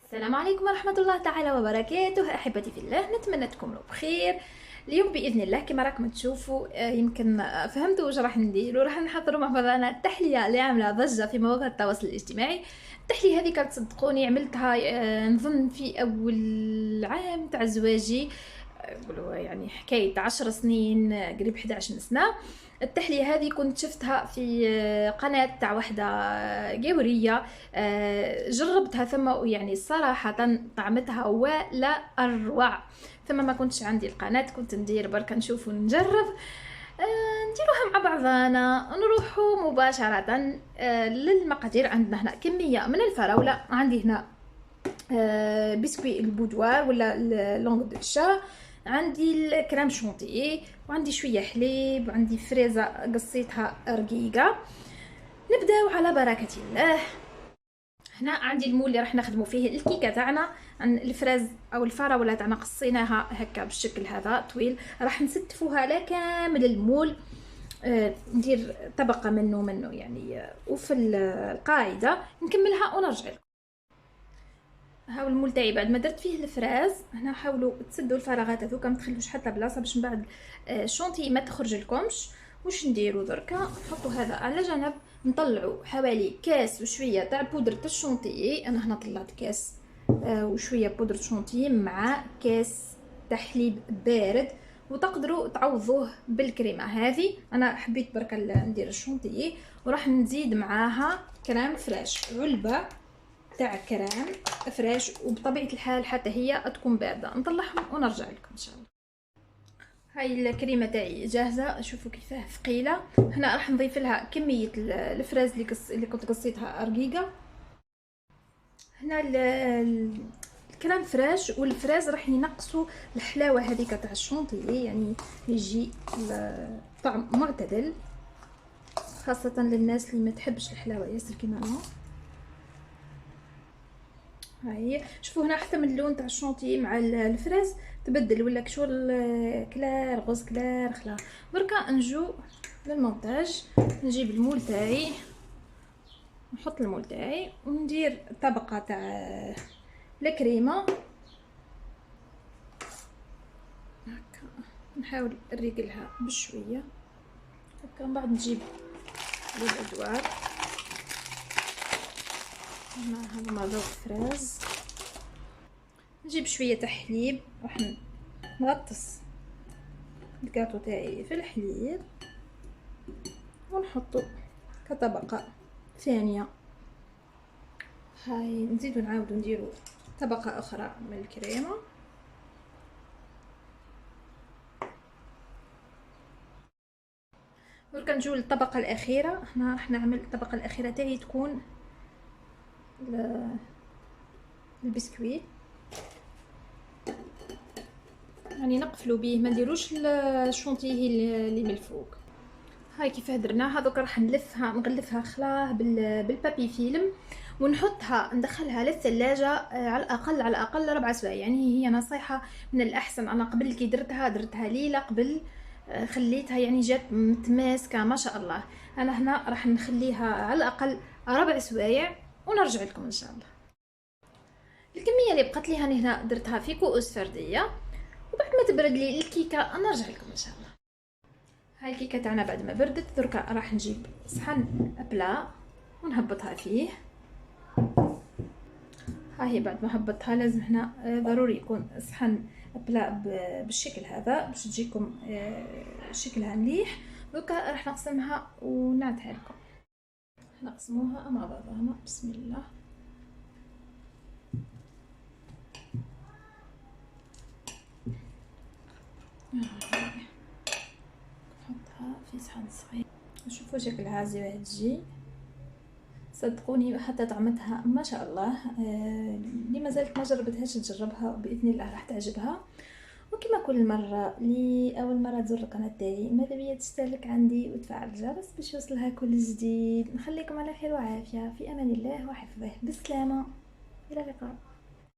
السلام عليكم ورحمة الله تعالى وبركاته. أحبتي في الله، نتمنى تكونوا بخير. اليوم بإذن الله كما راكم تشوفوا يمكن فهمتوا واش راح نديروا. راح نحضروا مع بعضنا التحلية اللي عاملة ضجة في مواقع التواصل الاجتماعي. التحلية هذه كانت تصدقوني عملتها نظن في أول عام تاع زواجي. نقولوا يعني حكاية 10 سنين، قريب 11 سنة. التحلية هذه كنت شفتها في قناة تاع واحدة قورية. جربتها ثم يعني صراحة طعمتها ولا أروع. ثم ما كنتش عندي القناة، كنت ندير بركة نشوف ونجرب. نديروها مع بعضنا. نروحوا مباشرة للمقادير. عندنا هنا كمية من الفراولة، عندي هنا بسكوي البودوار ولا لونغ دو شا، عندي الكريم شونتيي، وعندي شويه حليب، وعندي فريزه قصيتها رقيقه. نبداو على بركه الله. هنا عندي المول اللي راح نخدموا فيه الكيكه تاعنا. عن الفراز او الفراوله تاعنا قصيناها هكا بالشكل هذا طويل، راح نستفوها على كامل المول. ندير طبقه منه يعني. وفي القاعده نكملها ونرجع لكم. هاو المول تاعي بعد ما درت فيه الفراز. هنا حاولوا تسدوا الفراغات هذوك، ما تخلوش حتى بلاصه باش من بعد الشونتي ما تخرج لكمش. واش نديروا دركا؟ نحطوا هذا على جنب. نطلعوا حوالي كاس وشويه تاع بودره الشونتي. انا هنا طلعت كاس وشويه بودره شونتي مع كاس تحليب بارد. وتقدروا تعوضوه بالكريمه هذه. انا حبيت بركا ندير الشونتي، وراح نزيد معاها كريم فريش، علبه تاع كريم فريش، وبطبيعه الحال حتى هي تكون بارده. نطلعهم ونرجع لكم ان شاء الله. هاي الكريمه تاعي جاهزه، شوفوا كيفاه ثقيله. هنا راح نضيف لها كميه الفراز اللي كنت قصيتها رقيقه. هنا الكريم فريش والفراز راح ينقصوا الحلاوه هذيك تاع الشونتيي، يعني يجي الطعم معتدل، خاصه للناس اللي ما تحبش الحلاوه ياسر كيما انا. هاي شوفوا هنا حتى من اللون تاع الشونتي مع الفراز تبدل، ولا كشغل كلار غوز كلار خلا. بركا نجو للمونتاج. نجيب المول تاعي، نحط المول تاعي وندير طبقه تاع الكريمه هكا. نحاول نريقلها بشويه هكا. من بعد نجيب الادوار. هذا مع ذوق فراز. نجيب شويه تاع حليب، راح نغطس الكاطو تاعي في الحليب ونحطو كطبقة ثانية. هاي نزيدو نعاودو نديرو طبقة أخرى من الكريمة. دركا نجو للطبقة الأخيرة. هنا راح نعمل الطبقة الأخيرة تاعي تكون البسكويت، يعني نقفلو بيه، ما نديروش الشونتيه اللي من الفوق. هاي كيفاه درناها. دوكا راح نغلفها خلاه بالبابي فيلم، ونحطها ندخلها للثلاجة على الأقل 4 سوايع. يعني هي نصيحة من الأحسن. أنا قبل كي درتها ليلة قبل، خليتها يعني جات متماسكة ما شاء الله. أنا هنا راح نخليها على الأقل 4 سوايع ونرجع لكم إن شاء الله. الكمية اللي بقت لي هنا درتها في كؤوس فردية، وبعد ما تبرد لي الكيكة نرجع لكم إن شاء الله. هاي الكيكه تاعنا بعد ما بردت، دركا راح نجيب صحن بلا ونهبطها فيه. ها هي بعد ما هبطتها لازم هنا ضروري يكون صحن بلا بالشكل هذا باش تجيكم شكلها مليح. دركا راح نقسمها ونعدها لكم. نقسموها مع بعضها. بسم الله. نحطها في صحن صغير. شوفوا شكلها زي تجي، صدقوني حتى طعمتها ما شاء الله. اللي ما زالت ما جربتهاش تجربها، باذن الله راح تعجبها. وكما كل مره اللي اول مره تزور القناه تاعي ماذا بيا تشترك عندي وتفعل الجرس باش يوصلها كل جديد. نخليكم على خير وعافيه، في امان الله وحفظه. بالسلامه، الى اللقاء.